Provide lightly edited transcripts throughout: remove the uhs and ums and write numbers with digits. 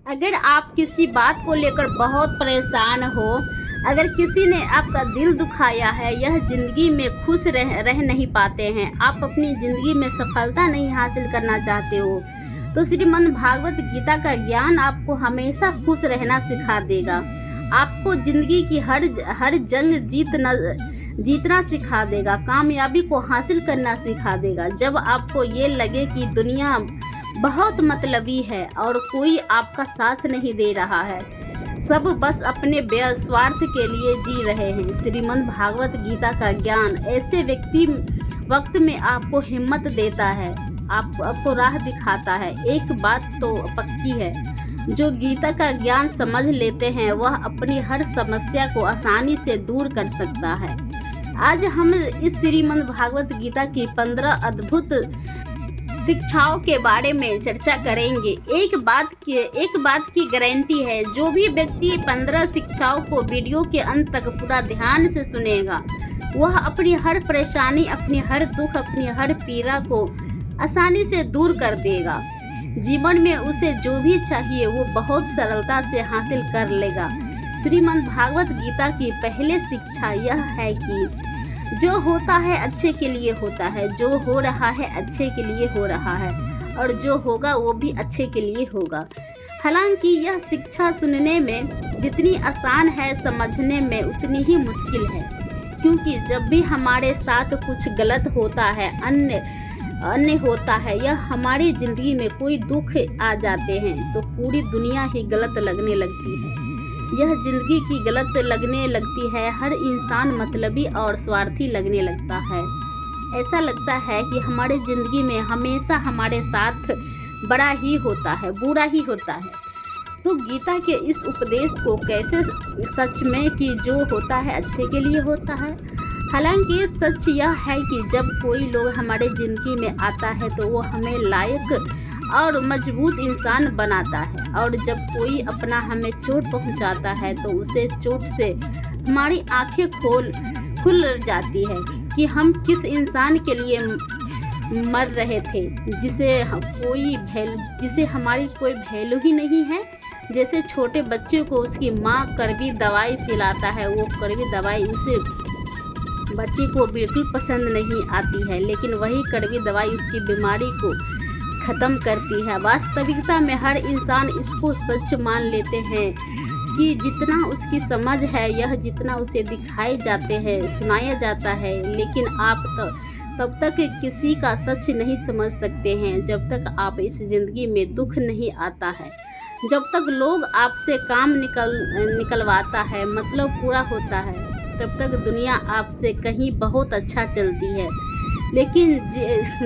अगर आप किसी बात को लेकर बहुत परेशान हो, अगर किसी ने आपका दिल दुखाया है, यह ज़िंदगी में खुश रह नहीं पाते हैं, आप अपनी ज़िंदगी में सफलता नहीं हासिल करना चाहते हो, तो श्रीमद् भागवत गीता का ज्ञान आपको हमेशा खुश रहना सिखा देगा। आपको ज़िंदगी की हर जंग जीतना सिखा देगा, कामयाबी को हासिल करना सिखा देगा। जब आपको ये लगे कि दुनिया बहुत मतलबी है और कोई आपका साथ नहीं दे रहा है, सब बस अपने स्वार्थ के लिए जी रहे हैं, श्रीमद् भागवत गीता का ज्ञान ऐसे वक्त में आपको हिम्मत देता है, आपको राह दिखाता है। एक बात तो पक्की है, जो गीता का ज्ञान समझ लेते हैं वह अपनी हर समस्या को आसानी से दूर कर सकता है। आज हम इस श्रीमद् भागवत गीता की 15 अद्भुत शिक्षाओं के बारे में चर्चा करेंगे। एक बात की गारंटी है, जो भी व्यक्ति 15 शिक्षाओं को वीडियो के अंत तक पूरा ध्यान से सुनेगा, वह अपनी हर परेशानी, अपनी हर दुख, अपनी हर पीड़ा को आसानी से दूर कर देगा। जीवन में उसे जो भी चाहिए वो बहुत सरलता से हासिल कर लेगा। श्रीमद् भागवत गीता की पहली शिक्षा यह है कि जो होता है अच्छे के लिए होता है, जो हो रहा है अच्छे के लिए हो रहा है, और जो होगा वो भी अच्छे के लिए होगा। हालांकि यह शिक्षा सुनने में जितनी आसान है, समझने में उतनी ही मुश्किल है, क्योंकि जब भी हमारे साथ कुछ गलत होता है, अन्य होता है, या हमारी ज़िंदगी में कोई दुख आ जाते हैं, तो पूरी दुनिया ही गलत लगने लगती है। यह ज़िंदगी की गलत लगने लगती है, हर इंसान मतलबी और स्वार्थी लगने लगता है। ऐसा लगता है कि हमारे ज़िंदगी में हमेशा हमारे साथ बड़ा ही होता है, बुरा ही होता है। तो गीता के इस उपदेश को कैसे सच में कि जो होता है अच्छे के लिए होता है। हालांकि सच यह है कि जब कोई लोग हमारे ज़िंदगी में आता है तो वो हमें लायक और मजबूत इंसान बनाता है, और जब कोई अपना हमें चोट पहुंचाता है तो उसे चोट से हमारी आंखें खुल जाती है कि हम किस इंसान के लिए मर रहे थे, जिसे हमारी कोई वैल्यू ही नहीं है। जैसे छोटे बच्चे को उसकी माँ कड़वी दवाई पिलाता है, वो कड़वी दवाई उसे बच्चे को बिल्कुल पसंद नहीं आती है, लेकिन वही कड़वी दवाई उसकी बीमारी को ख़त्म करती है। वास्तविकता में हर इंसान इसको सच मान लेते हैं कि जितना उसकी समझ है, यह जितना उसे दिखाए जाते हैं, सुनाया जाता है, लेकिन आप तब तक किसी का सच नहीं समझ सकते हैं जब तक आप इस ज़िंदगी में दुख नहीं आता है, जब तक लोग आपसे काम निकलवाता है, मतलब पूरा होता है, तब तक दुनिया आपसे कहीं बहुत अच्छा चलती है। लेकिन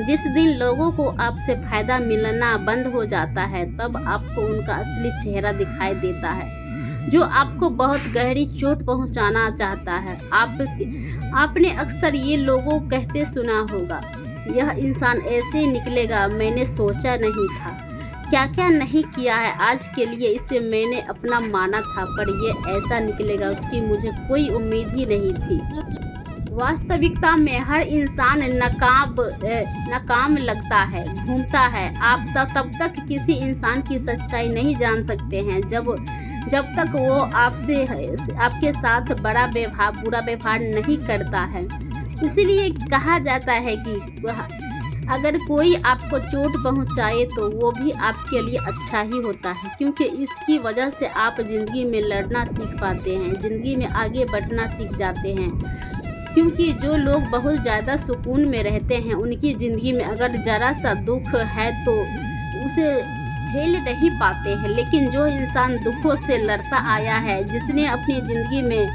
जिस दिन लोगों को आपसे फ़ायदा मिलना बंद हो जाता है, तब आपको उनका असली चेहरा दिखाई देता है, जो आपको बहुत गहरी चोट पहुंचाना चाहता है। आपने अक्सर ये लोगों कहते सुना होगा, यह इंसान ऐसे निकलेगा, मैंने सोचा नहीं था, क्या क्या नहीं किया है आज के लिए, इसे मैंने अपना माना था, पर ये ऐसा निकलेगा, उसकी मुझे कोई उम्मीद ही नहीं थी। वास्तविकता में हर इंसान नाकाम लगता है, घूमता है। आप तब तक किसी इंसान की सच्चाई नहीं जान सकते हैं जब तक वो आपके साथ बुरा व्यवहार नहीं करता है। इसीलिए कहा जाता है कि अगर कोई आपको चोट पहुंचाए तो वो भी आपके लिए अच्छा ही होता है, क्योंकि इसकी वजह से आप ज़िंदगी में लड़ना सीख पाते हैं, ज़िंदगी में आगे बढ़ना सीख जाते हैं। क्योंकि जो लोग बहुत ज़्यादा सुकून में रहते हैं, उनकी ज़िंदगी में अगर ज़रा सा दुख है तो उसे झेल नहीं पाते हैं, लेकिन जो इंसान दुखों से लड़ता आया है, जिसने अपनी ज़िंदगी में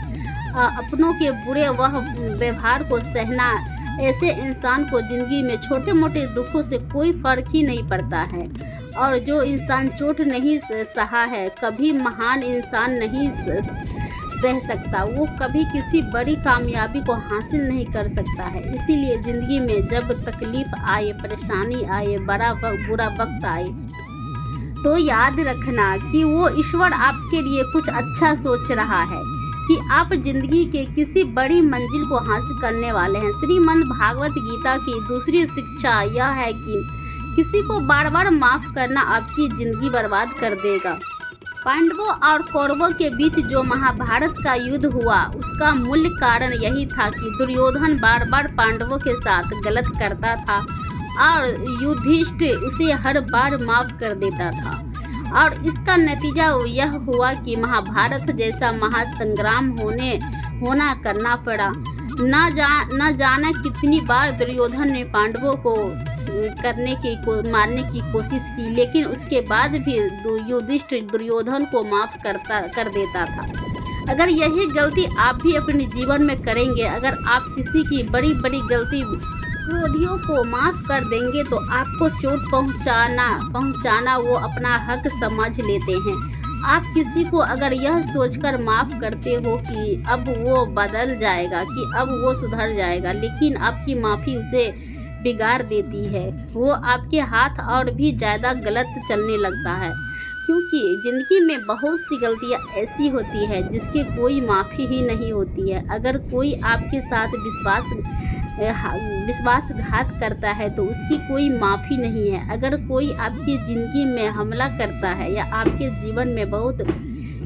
अपनों के बुरे व्यवहार को सहना, ऐसे इंसान को ज़िंदगी में छोटे मोटे दुखों से कोई फ़र्क ही नहीं पड़ता है। और जो इंसान चोट नहीं सहा है, कभी महान इंसान नहीं सह सकता, वो कभी किसी बड़ी कामयाबी को हासिल नहीं कर सकता है। इसीलिए ज़िंदगी में जब तकलीफ़ आए, परेशानी आए, बुरा वक्त आए, तो याद रखना कि वो ईश्वर आपके लिए कुछ अच्छा सोच रहा है, कि आप ज़िंदगी के किसी बड़ी मंजिल को हासिल करने वाले हैं। श्रीमद् भागवत गीता की दूसरी शिक्षा यह है कि किसी को बार बार माफ़ करना आपकी ज़िंदगी बर्बाद कर देगा। पांडवों और कौरवों के बीच जो महाभारत का युद्ध हुआ, उसका मूल कारण यही था कि दुर्योधन बार बार पांडवों के साथ गलत करता था और युधिष्ठिर उसे हर बार माफ कर देता था। और इसका नतीजा यह हुआ कि महाभारत जैसा महासंग्राम होना करना पड़ा। न जाना कितनी बार दुर्योधन ने पांडवों को मारने की कोशिश की, लेकिन उसके बाद भी युधिष्ठिर दुर्योधन को माफ कर देता था। अगर यही गलती आप भी अपने जीवन में करेंगे, अगर आप किसी की बड़ी बड़ी गलती विरोधियों को माफ कर देंगे तो आपको चोट पहुंचाना वो अपना हक समझ लेते हैं। आप किसी को अगर यह सोचकर माफ करते हो कि अब वो बदल जाएगा, कि अब वो सुधर जाएगा, लेकिन आपकी माफ़ी उसे बिगाड़ देती है। वो आपके हाथ और भी ज़्यादा गलत चलने लगता है, क्योंकि ज़िंदगी में बहुत सी गलतियाँ ऐसी होती है जिसकी कोई माफ़ी ही नहीं होती है। अगर कोई आपके साथ विश्वासघात करता है तो उसकी कोई माफ़ी नहीं है। अगर कोई आपकी ज़िंदगी में हमला करता है या आपके जीवन में बहुत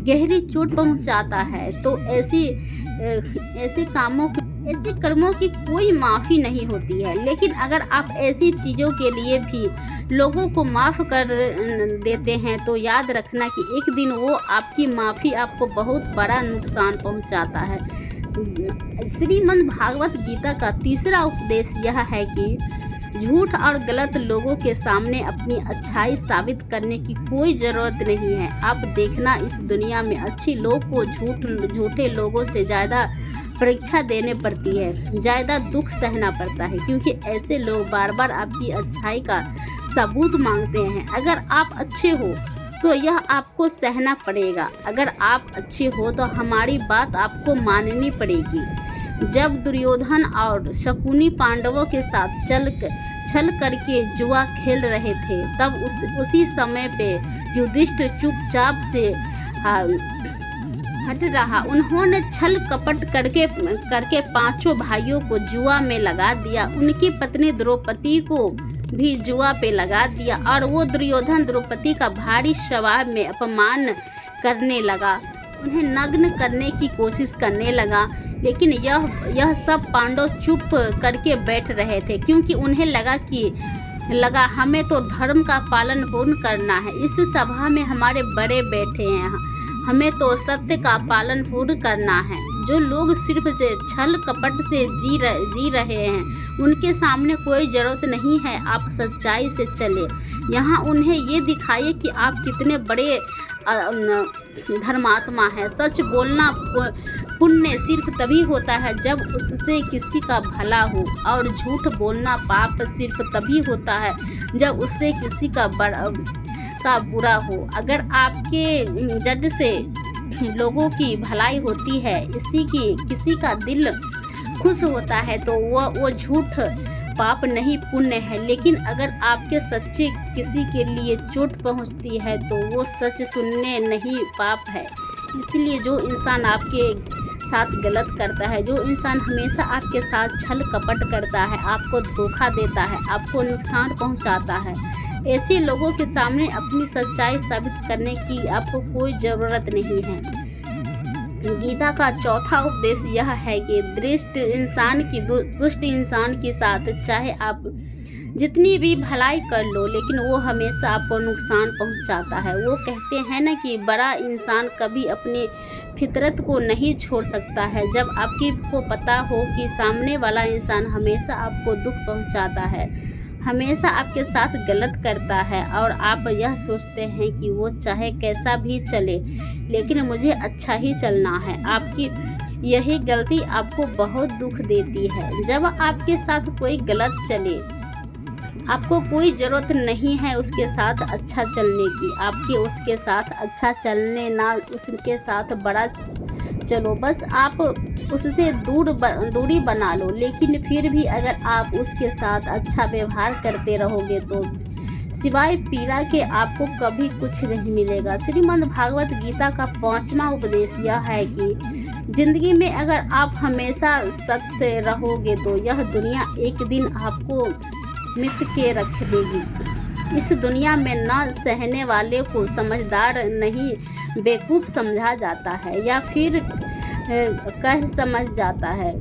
गहरी चोट पहुंचाता है तो ऐसे कर्मों की कोई माफ़ी नहीं होती है। लेकिन अगर आप ऐसी चीज़ों के लिए भी लोगों को माफ़ कर देते हैं तो याद रखना कि एक दिन वो आपकी माफ़ी आपको बहुत बड़ा नुकसान पहुंचाता है। श्रीमद् भागवत गीता का तीसरा उपदेश यह है कि झूठ और गलत लोगों के सामने अपनी अच्छाई साबित करने की कोई ज़रूरत नहीं है। आप देखना, इस दुनिया में अच्छे लोग को झूठे लोगों से ज़्यादा परीक्षा देने पड़ती है, ज़्यादा दुख सहना पड़ता है, क्योंकि ऐसे लोग बार बार आपकी अच्छाई का सबूत मांगते हैं। अगर आप अच्छे हो तो यह आपको सहना पड़ेगा, अगर आप अच्छे हो तो हमारी बात आपको माननी पड़ेगी। जब दुर्योधन और शकुनी पांडवों के साथ छल करके जुआ खेल रहे थे, तब उसी समय पे युधिष्ठिर चुपचाप से हट रहा। उन्होंने छल कपट करके पांचों भाइयों को जुआ में लगा दिया। उनकी पत्नी द्रौपदी को भी जुआ पे लगा दिया और वो दुर्योधन द्रौपदी का भारी स्वभाव में अपमान करने लगा, उन्हें नग्न करने की कोशिश करने लगा। लेकिन यह सब पांडव चुप करके बैठ रहे थे, क्योंकि उन्हें लगा हमें तो धर्म का पालन पूर्ण करना है। इस सभा में हमारे बड़े बैठे हैं, हमें तो सत्य का पालन पूर्ण करना है। जो लोग सिर्फ छल कपट से जी रहे हैं, उनके सामने कोई ज़रूरत नहीं है आप सच्चाई से चले। यहाँ उन्हें ये दिखाइए कि आप कितने बड़े धर्मात्मा हैं। सच बोलना पुण्य सिर्फ तभी होता है जब उससे किसी का भला हो, और झूठ बोलना पाप सिर्फ तभी होता है जब उससे किसी का बुरा हो। अगर आपके जज से लोगों की भलाई होती है, किसी का दिल खुश होता है तो वो झूठ पाप नहीं पुण्य है। लेकिन अगर आपके सच्चे किसी के लिए चोट पहुंचती है तो वो सच सुनने नहीं पाप है। इसलिए जो इंसान आपके साथ गलत करता है, जो इंसान हमेशा आपके साथ छल कपट करता है, आपको धोखा देता है, आपको नुकसान पहुंचाता है, ऐसे लोगों के सामने अपनी सच्चाई साबित करने की आपको कोई ज़रूरत नहीं है। गीता का चौथा उपदेश यह है कि दुष्ट इंसान के साथ चाहे आप जितनी भी भलाई कर लो, लेकिन वो हमेशा आपको नुकसान पहुंचाता है। वो कहते हैं ना कि बड़ा इंसान कभी अपनी फितरत को नहीं छोड़ सकता है। जब आपको पता हो कि सामने वाला इंसान हमेशा आपको दुख पहुंचाता है, हमेशा आपके साथ गलत करता है, और आप यह सोचते हैं कि वो चाहे कैसा भी चले लेकिन मुझे अच्छा ही चलना है, आपकी यही गलती आपको बहुत दुख देती है। जब आपके साथ कोई गलत चले, आपको कोई ज़रूरत नहीं है उसके साथ अच्छा चलने की, आपके उसके साथ अच्छा चलने ना उसके साथ बड़ा चलो, बस आप उससे दूरी बना लो। लेकिन फिर भी अगर आप उसके साथ अच्छा व्यवहार करते रहोगे तो सिवाय पीड़ा के आपको कभी कुछ नहीं मिलेगा। श्रीमद् भागवत गीता का 5वां उपदेश यह है कि जिंदगी में अगर आप हमेशा सत्य रहोगे तो यह दुनिया एक दिन आपको मिट के रख देगी। इस दुनिया में न सहने वाले को समझदार नहीं बेवकूफ़ समझा जाता है या फिर कह समझ जाता है।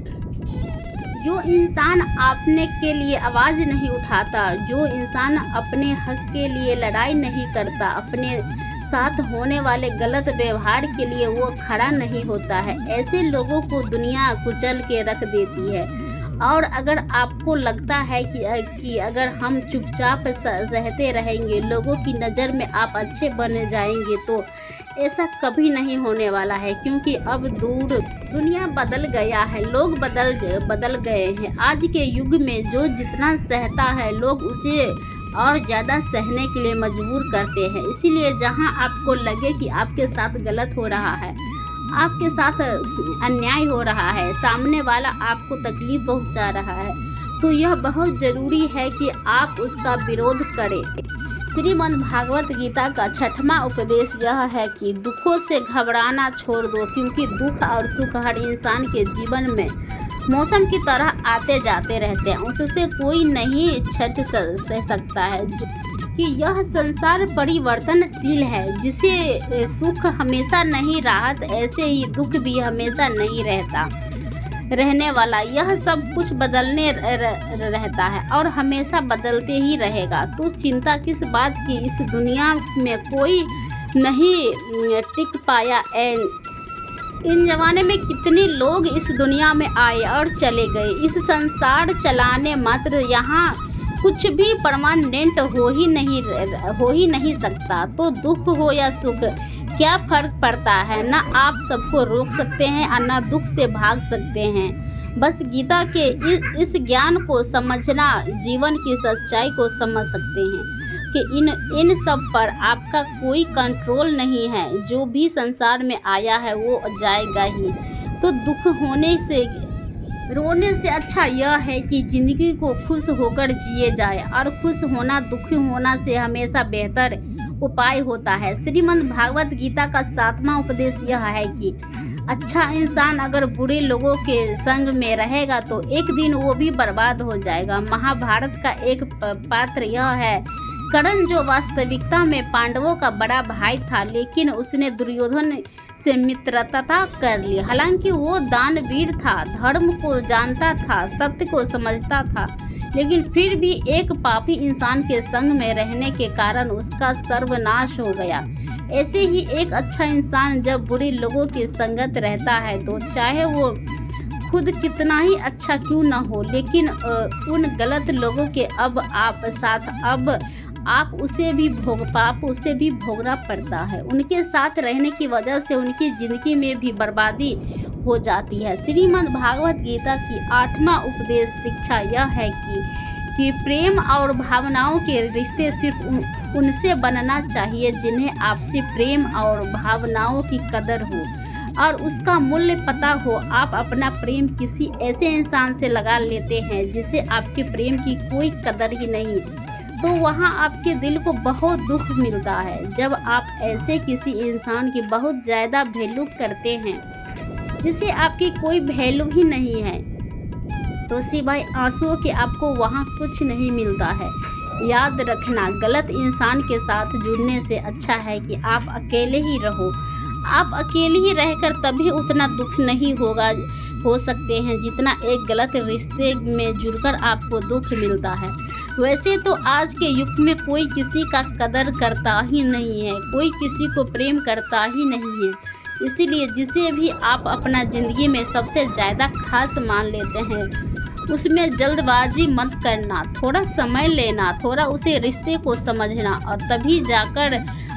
जो इंसान अपने के लिए आवाज़ नहीं उठाता, जो इंसान अपने हक के लिए लड़ाई नहीं करता, अपने साथ होने वाले गलत व्यवहार के लिए वो खड़ा नहीं होता है, ऐसे लोगों को दुनिया कुचल के रख देती है। और अगर आपको लगता है कि अगर हम चुपचाप सहते रहेंगे, लोगों की नज़र में आप अच्छे बन जाएंगे, तो ऐसा कभी नहीं होने वाला है, क्योंकि अब दुनिया बदल गया है, लोग बदल गए हैं। आज के युग में जो जितना सहता है, लोग उसे और ज़्यादा सहने के लिए मजबूर करते हैं। इसीलिए जहां आपको लगे कि आपके साथ गलत हो रहा है, आपके साथ अन्याय हो रहा है, सामने वाला आपको तकलीफ पहुंचा रहा है, तो यह बहुत ज़रूरी है कि आप उसका विरोध करें। श्रीमद् भागवत गीता का 6वां उपदेश यह है कि दुखों से घबराना छोड़ दो, क्योंकि दुख और सुख हर इंसान के जीवन में मौसम की तरह आते जाते रहते हैं। उससे कोई नहीं छट सह सकता है कि यह संसार परिवर्तनशील है। जिसे सुख हमेशा नहीं राहत, ऐसे ही दुख भी हमेशा नहीं रहने वाला। यह सब कुछ बदलने रहता है और हमेशा बदलते ही रहेगा। तो चिंता किस बात की, इस दुनिया में कोई नहीं टिक पाया। इन जमाने में कितने लोग इस दुनिया में आए और चले गए। इस संसार चलाने मात्र यहाँ कुछ भी परमानेंट हो ही नहीं सकता। तो दुख हो या सुख, क्या फर्क पड़ता है। ना आप सबको रोक सकते हैं और ना दुख से भाग सकते हैं। बस गीता के इस ज्ञान को समझना जीवन की सच्चाई को समझ सकते हैं कि इन सब पर आपका कोई कंट्रोल नहीं है। जो भी संसार में आया है वो जाएगा ही। तो दुख रोने से अच्छा यह है कि जिंदगी को खुश होकर जिए जाए, और खुश होना दुखी होना से हमेशा बेहतर उपाय होता है। श्रीमद् भागवत गीता का 7वां उपदेश यह है कि अच्छा इंसान अगर बुरे लोगों के संग में रहेगा तो एक दिन वो भी बर्बाद हो जाएगा। महाभारत का एक पात्र यह है कर्ण, जो वास्तविकता में पांडवों का बड़ा भाई था, लेकिन उसने दुर्योधन से मित्रता कर ली। हालांकि वो दानवीर था, धर्म को जानता था, सत्य को समझता था, लेकिन फिर भी एक पापी इंसान के संग में रहने के कारण उसका सर्वनाश हो गया। ऐसे ही एक अच्छा इंसान जब बुरे लोगों की संगत रहता है, तो चाहे वो खुद कितना ही अच्छा क्यों न हो, लेकिन उन गलत लोगों के आप उसे भी भोगना पड़ता है। उनके साथ रहने की वजह से उनकी जिंदगी में भी बर्बादी हो जाती है। श्रीमद् भागवत गीता की 8वां उपदेश शिक्षा यह है कि प्रेम और भावनाओं के रिश्ते सिर्फ उनसे बनना चाहिए जिन्हें आपसी प्रेम और भावनाओं की कदर हो और उसका मूल्य पता हो। आप अपना प्रेम किसी ऐसे इंसान से लगा लेते हैं जिसे आपके प्रेम की कोई कदर ही नहीं, तो वहाँ आपके दिल को बहुत दुख मिलता है। जब आप ऐसे किसी इंसान की बहुत ज़्यादा वैल्यू करते हैं जिसे आपकी कोई वैल्यू ही नहीं है, तो सिवाय आंसुओं के आपको वहाँ कुछ नहीं मिलता है। याद रखना, गलत इंसान के साथ जुड़ने से अच्छा है कि आप अकेले ही रहो। आप अकेले ही रहकर तभी उतना दुख नहीं हो सकते हैं जितना एक गलत रिश्ते में जुड़कर आपको दुख मिलता है। वैसे तो आज के युग में कोई किसी का कदर करता ही नहीं है, कोई किसी को प्रेम करता ही नहीं है। इसीलिए जिसे भी आप अपना ज़िंदगी में सबसे ज़्यादा खास मान लेते हैं, उसमें जल्दबाजी मत करना, थोड़ा समय लेना, थोड़ा उसे रिश्ते को समझना, और तभी जाकर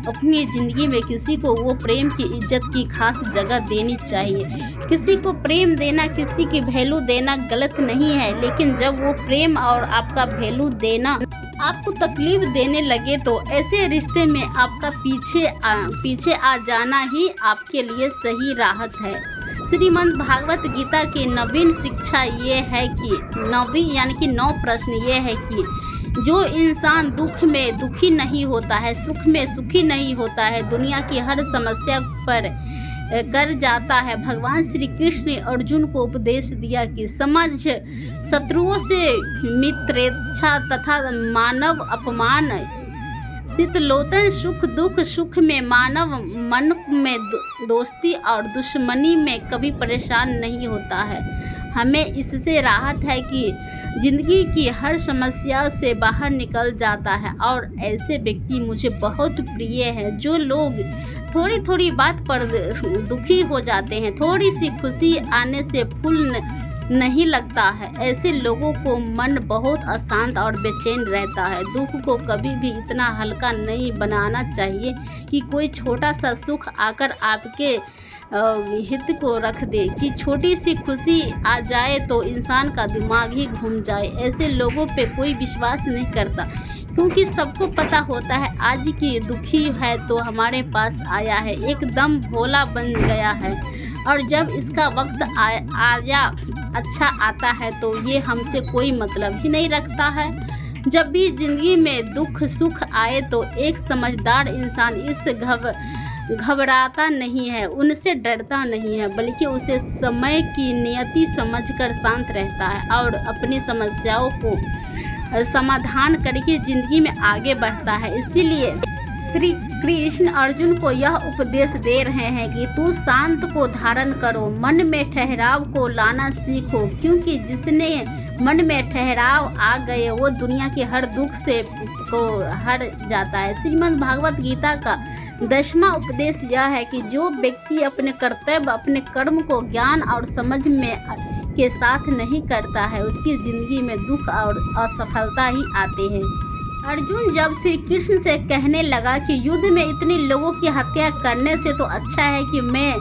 अपनी ज़िंदगी में किसी को वो प्रेम की इज्जत की खास जगह देनी चाहिए। किसी को प्रेम देना, किसी की वैल्यू देना गलत नहीं है, लेकिन जब वो प्रेम और आपका वैल्यू देना आपको तकलीफ देने लगे तो ऐसे रिश्ते में आपका पीछे आ जाना ही आपके लिए सही राहत है। श्रीमद् भागवत गीता की नवीन शिक्षा ये है कि 9 प्रश्न ये है कि जो इंसान दुख में दुखी नहीं होता है, सुख में सुखी नहीं होता है, दुनिया की हर समस्या पर कर जाता है। भगवान श्री कृष्ण ने अर्जुन को उपदेश दिया कि समझ, शत्रुओं से मित्रेच्छा तथा मानव अपमान शीतलोतन सुख दुख, सुख में मानव मन में दोस्ती और दुश्मनी में कभी परेशान नहीं होता है। हमें इससे राहत है कि जिंदगी की हर समस्या से बाहर निकल जाता है। और ऐसे व्यक्ति मुझे बहुत प्रिय हैं जो लोग थोड़ी थोड़ी बात पर दुखी हो जाते हैं। थोड़ी सी खुशी आने से फूल नहीं लगता है। ऐसे लोगों को मन बहुत अशांत और बेचैन रहता है। दुख को कभी भी इतना हल्का नहीं बनाना चाहिए कि कोई छोटा सा सुख आकर आपके हित को रख दे, कि छोटी सी खुशी आ जाए तो इंसान का दिमाग ही घूम जाए। ऐसे लोगों पे कोई विश्वास नहीं करता, क्योंकि सबको पता होता है आज की दुखी है तो हमारे पास आया है, एकदम भोला बन गया है, और जब इसका वक्त आया अच्छा आता है तो ये हमसे कोई मतलब ही नहीं रखता है। जब भी ज़िंदगी में दुख सुख आए तो एक समझदार इंसान इस घबराता नहीं है, उनसे डरता नहीं है, बल्कि उसे समय की नियति समझकर शांत रहता है और अपनी समस्याओं को समाधान करके ज़िंदगी में आगे बढ़ता है। इसीलिए श्री कृष्ण अर्जुन को यह उपदेश दे रहे हैं कि तू शांत को धारण करो, मन में ठहराव को लाना सीखो, क्योंकि जिसने मन में ठहराव आ गए वो दुनिया के हर दुख से को हर जाता है। श्रीमद् भागवत गीता का 10वां उपदेश यह है कि जो व्यक्ति अपने कर्तव्य अपने कर्म को ज्ञान और समझ में के साथ नहीं करता है उसकी ज़िंदगी में दुख और असफलता ही आते हैं। अर्जुन जब श्री कृष्ण से कहने लगा कि युद्ध में इतने लोगों की हत्या करने से तो अच्छा है कि मैं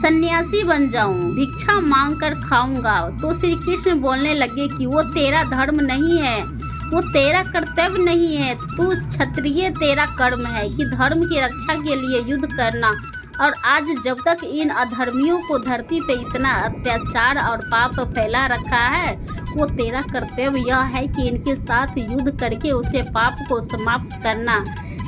सन्यासी बन जाऊं, भिक्षा मांग कर खाऊंगा, तो श्री कृष्ण बोलने लगे कि वो तेरा धर्म नहीं है, वो तेरा कर्तव्य नहीं है, तू क्षत्रिय तेरा कर्म है कि धर्म की रक्षा के लिए युद्ध करना। और आज जब तक इन अधर्मियों को धरती पे इतना अत्याचार और पाप फैला रखा है, वो तेरा कर्तव्य यह है कि इनके साथ युद्ध करके उसे पाप को समाप्त करना।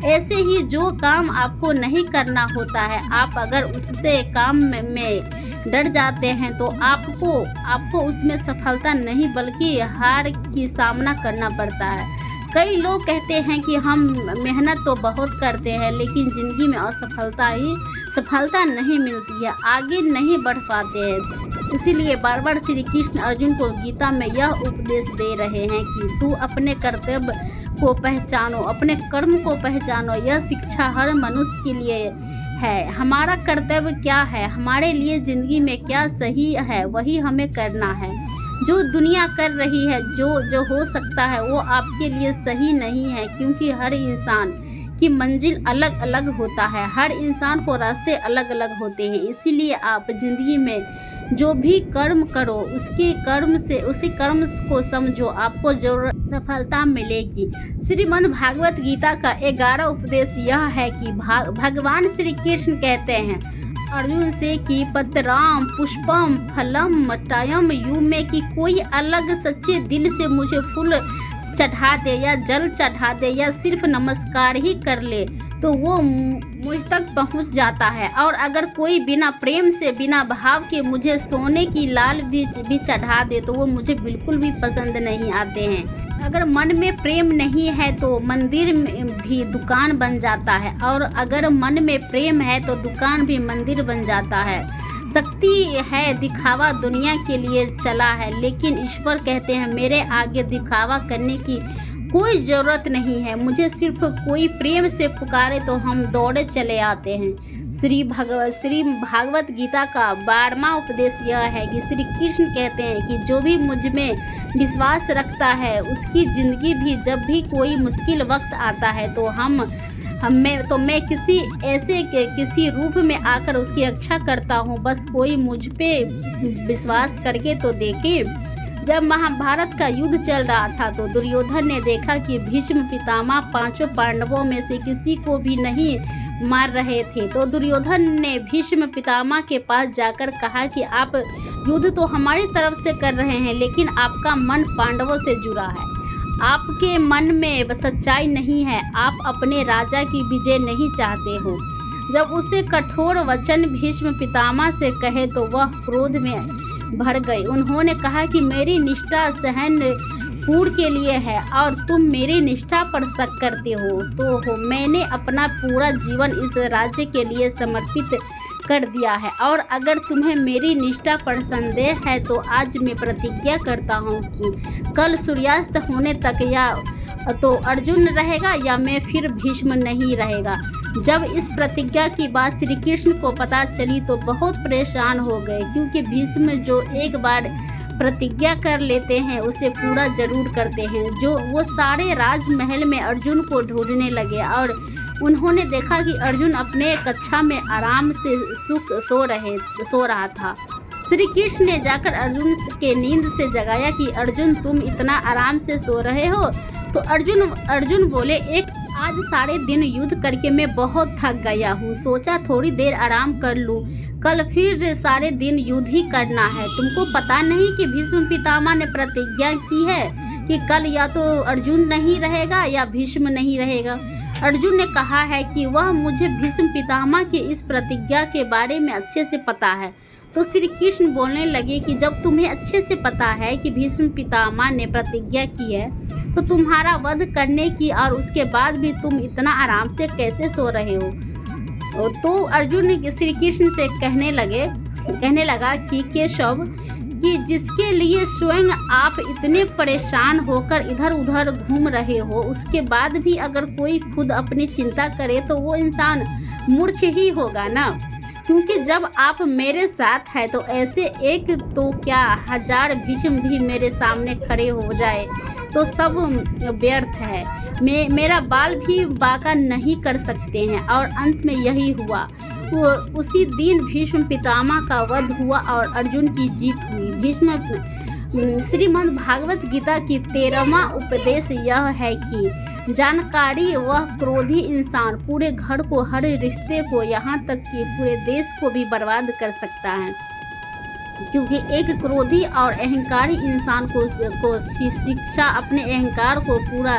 ऐसे ही जो काम आपको नहीं करना होता है, आप अगर उससे काम में डर जाते हैं तो आपको उसमें सफलता नहीं बल्कि हार की सामना करना पड़ता है। कई लोग कहते हैं कि हम मेहनत तो बहुत करते हैं लेकिन ज़िंदगी में सफलता नहीं मिलती है, आगे नहीं बढ़ पाते हैं। इसीलिए बार बार श्री कृष्ण अर्जुन को गीता में यह उपदेश दे रहे हैं कि तू अपने कर्तव्य को पहचानो, अपने कर्म को पहचानो। यह शिक्षा हर मनुष्य के लिए है। हमारा कर्तव्य क्या है, हमारे लिए ज़िंदगी में क्या सही है, वही हमें करना है। जो दुनिया कर रही है, जो हो सकता है वो आपके लिए सही नहीं है, क्योंकि हर इंसान की मंजिल अलग अलग होता है, हर इंसान को रास्ते अलग अलग होते हैं। इसीलिए आप ज़िंदगी में जो भी कर्म करो उसी कर्म को समझो, आपको जरूर सफलता मिलेगी। श्रीमद् भागवत गीता का 11वां उपदेश यह है कि भगवान श्री कृष्ण कहते हैं अर्जुन से कि पत्राम पुष्पम फलम टयम यू में कि कोई अलग सच्चे दिल से मुझे फूल चढ़ा दे या जल चढ़ा दे या सिर्फ नमस्कार ही कर ले तो वो मुझ तक पहुंच जाता है। और अगर कोई बिना प्रेम से बिना भाव के मुझे सोने की लाल भी चढ़ा दे तो वो मुझे बिल्कुल भी पसंद नहीं आते हैं। अगर मन में प्रेम नहीं है तो मंदिर में भी दुकान बन जाता है, और अगर मन में प्रेम है तो दुकान भी मंदिर बन जाता है। शक्ति है दिखावा दुनिया के लिए चला है, लेकिन ईश्वर कहते हैं मेरे आगे दिखावा करने की कोई ज़रूरत नहीं है, मुझे सिर्फ कोई प्रेम से पुकारे तो हम दौड़े चले आते हैं। श्री भागवत गीता का 12वां उपदेश यह है कि श्री कृष्ण कहते हैं कि जो भी मुझ में विश्वास रखता है उसकी ज़िंदगी भी जब भी कोई मुश्किल वक्त आता है तो मैं किसी रूप में आकर उसकी रक्षा करता हूँ। बस कोई मुझ पे विश्वास करके तो देखे। जब महाभारत का युद्ध चल रहा था तो दुर्योधन ने देखा कि भीष्म पितामह 5 पांडवों में से किसी को भी नहीं मार रहे थे, तो दुर्योधन ने भीष्म पितामह के पास जाकर कहा कि आप युद्ध तो हमारी तरफ से कर रहे हैं लेकिन आपका मन पांडवों से जुड़ा है, आपके मन में सच्चाई नहीं है, आप अपने राजा की विजय नहीं चाहते हो। जब उसे कठोर वचन भीष्म पितामह से कहे तो वह क्रोध में भर गए। उन्होंने कहा कि मेरी निष्ठा सहन कूड़ के लिए है और तुम मेरी निष्ठा पर शक करते हो मैंने अपना पूरा जीवन इस राज्य के लिए समर्पित कर दिया है और अगर तुम्हें मेरी निष्ठा पर संदेह है तो आज मैं प्रतिज्ञा करता हूँ कि कल सूर्यास्त होने तक या तो अर्जुन रहेगा या मैं फिर भीष्म नहीं रहेगा। जब इस प्रतिज्ञा की बात श्री कृष्ण को पता चली तो बहुत परेशान हो गए, क्योंकि भीष्म जो एक बार प्रतिज्ञा कर लेते हैं उसे पूरा जरूर करते हैं। जो वो सारे राजमहल में अर्जुन को ढूंढने लगे और उन्होंने देखा कि अर्जुन अपने कक्षा में आराम से सो रहा था। श्री कृष्ण ने जाकर अर्जुन के नींद से जगाया कि अर्जुन तुम इतना आराम से सो रहे हो। तो अर्जुन बोले, एक आज सारे दिन युद्ध करके मैं बहुत थक गया हूँ, सोचा थोड़ी देर आराम कर लूँ, कल फिर सारे दिन युद्ध ही करना है। तुमको पता नहीं कि भीष्म पितामह ने प्रतिज्ञा की है कि कल या तो अर्जुन नहीं रहेगा या भीष्म नहीं रहेगा। अर्जुन ने कहा है कि वह मुझे भीष्म पितामह की इस प्रतिज्ञा के बारे में अच्छे से पता है। तो श्री कृष्ण बोलने लगे कि जब तुम्हें अच्छे से पता है कि भीष्म पितामह ने प्रतिज्ञा की है तो तुम्हारा वध करने की और उसके बाद भी तुम इतना आराम से कैसे सो रहे हो। तो अर्जुन श्री कृष्ण से कहने लगा कि केशव, कि जिसके लिए स्वयं आप इतने परेशान होकर इधर उधर घूम रहे हो, उसके बाद भी अगर कोई खुद अपनी चिंता करे तो वो इंसान मूर्ख ही होगा ना। क्योंकि जब आप मेरे साथ हैं तो ऐसे एक तो क्या 1000 भीष्म भी मेरे सामने खड़े हो जाए तो सब व्यर्थ है। मेरा बाल भी बांका नहीं कर सकते हैं। और अंत में यही हुआ। उसी दिन भीष्म पितामह का वध हुआ और अर्जुन की जीत हुई। भीष्म श्रीमद् भागवत गीता की 13वां उपदेश यह है कि जानकारी वह क्रोधी इंसान पूरे घर को, हर रिश्ते को, यहाँ तक कि पूरे देश को भी बर्बाद कर सकता है। क्योंकि एक क्रोधी और अहंकारी इंसान को शिक्षा अपने अहंकार को पूरा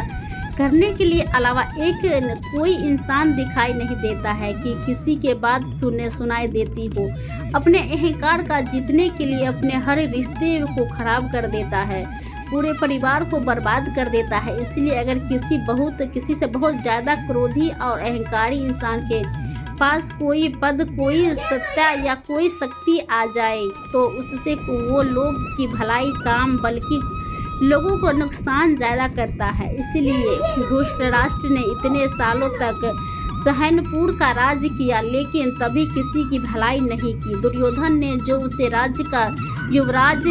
करने के लिए अलावा कोई इंसान दिखाई नहीं देता है कि किसी के बात सुनाई देती हो। अपने अहंकार का जीतने के लिए अपने हर रिश्ते को खराब कर देता है, पूरे परिवार को बर्बाद कर देता है। इसलिए अगर किसी से बहुत ज़्यादा क्रोधी और अहंकारी इंसान के पास कोई पद, कोई सत्ता या कोई शक्ति आ जाए तो उससे वो लोग की भलाई काम बल्कि लोगों को नुकसान ज़्यादा करता है। इसलिए धृतराष्ट्र ने इतने सालों तक सहनपुर का राज्य किया लेकिन तभी किसी की भलाई नहीं की। दुर्योधन ने जो उसे राज्य का युवराज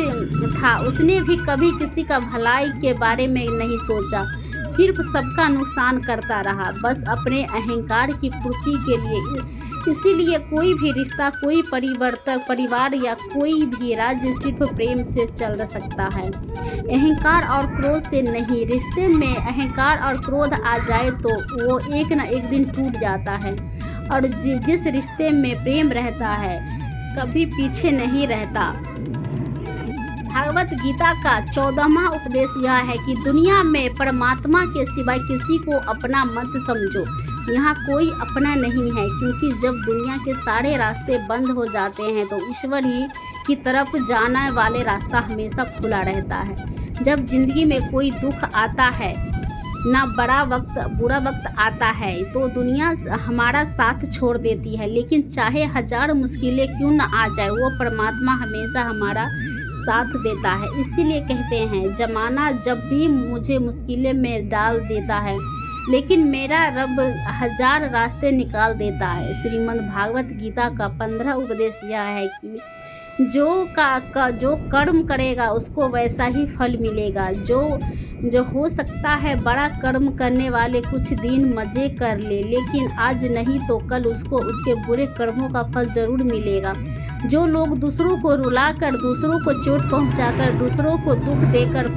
था उसने भी कभी किसी का भलाई के बारे में नहीं सोचा, सिर्फ सबका नुकसान करता रहा, बस अपने अहंकार की पूर्ति के लिए। इसीलिए कोई भी रिश्ता, कोई परिवार या कोई भी राज्य सिर्फ प्रेम से चल सकता है, अहंकार और क्रोध से नहीं। रिश्ते में अहंकार और क्रोध आ जाए तो वो एक न एक दिन टूट जाता है और जिस रिश्ते में प्रेम रहता है कभी पीछे नहीं रहता। भागवत गीता का 14वां उपदेश यह है कि दुनिया में परमात्मा के सिवाय किसी को अपना मत समझो। यहाँ कोई अपना नहीं है, क्योंकि जब दुनिया के सारे रास्ते बंद हो जाते हैं तो ईश्वर ही की तरफ जाने वाले रास्ता हमेशा खुला रहता है। जब जिंदगी में कोई दुख आता है, ना बुरा वक्त आता है तो दुनिया हमारा साथ छोड़ देती है, लेकिन चाहे 1000 मुश्किलें क्यों न आ जाए वो परमात्मा हमेशा हमारा साथ देता है। इसीलिए कहते हैं जमाना जब भी मुझे मुश्किलें में डाल देता है लेकिन मेरा रब 1000 रास्ते निकाल देता है। श्रीमद् भागवत गीता का 15 उपदेश यह है कि जो कर्म करेगा उसको वैसा ही फल मिलेगा। जो हो सकता है बड़ा कर्म करने वाले कुछ दिन मज़े कर ले, लेकिन आज नहीं तो कल उसको उसके बुरे कर्मों का फल जरूर मिलेगा। जो लोग दूसरों को रुलाकर, दूसरों को चोट पहुंचाकर, दूसरों को दुख देकर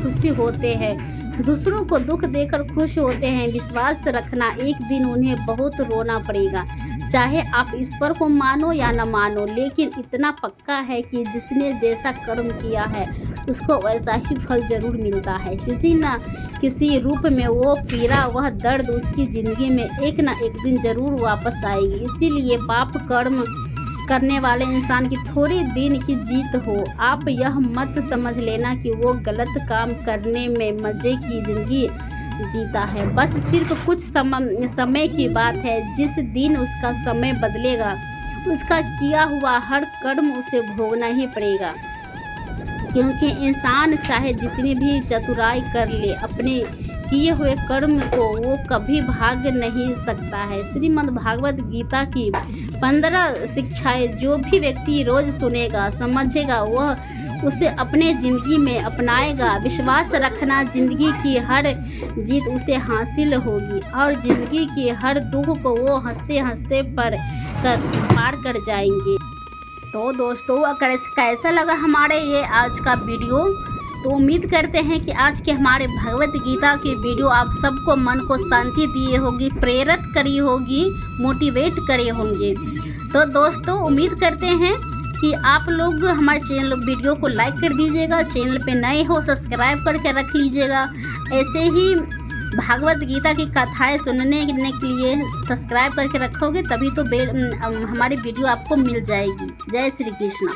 खुश होते हैं, विश्वास रखना एक दिन उन्हें बहुत रोना पड़ेगा। चाहे आप ईश्वर को मानो या न मानो, लेकिन इतना पक्का है कि जिसने जैसा कर्म किया है उसको वैसा ही फल जरूर मिलता है। किसी न किसी रूप में वो पीड़ा, वह दर्द उसकी ज़िंदगी में एक न एक दिन जरूर वापस आएगी। इसीलिए पाप कर्म करने वाले इंसान की थोड़ी दिन की जीत हो। आप यह मत समझ लेना कि वो गलत काम करने में मज़े की ज़िंदगी जीता है, बस सिर्फ कुछ समय की बात है। जिस दिन उसका समय बदलेगा उसका किया हुआ हर कर्म उसे भोगना ही पड़ेगा, क्योंकि इंसान चाहे जितनी भी चतुराई कर ले, अपने किए हुए कर्म को वो कभी भाग नहीं सकता है। श्रीमद् भागवत गीता की 15 शिक्षाएं जो भी व्यक्ति रोज सुनेगा, समझेगा, वह उसे अपने ज़िंदगी में अपनाएगा। विश्वास रखना, ज़िंदगी की हर जीत उसे हासिल होगी और ज़िंदगी की हर दुख को वो हंसते हंसते पार कर जाएंगे। तो दोस्तों, अगर कैसा लगा हमारे ये आज का वीडियो, तो उम्मीद करते हैं कि आज के हमारे भगवत गीता की वीडियो आप सबको मन को शांति दिए होगी, प्रेरित करी होगी, मोटिवेट करे होंगे। तो दोस्तों, उम्मीद करते हैं कि आप लोग हमारे चैनल वीडियो को लाइक कर दीजिएगा, चैनल पे नए हो सब्सक्राइब करके रख लीजिएगा। ऐसे ही भागवत गीता की कथाएं सुनने के लिए सब्सक्राइब करके रखोगे तभी तो हमारी वीडियो आपको मिल जाएगी। जय श्री कृष्ण।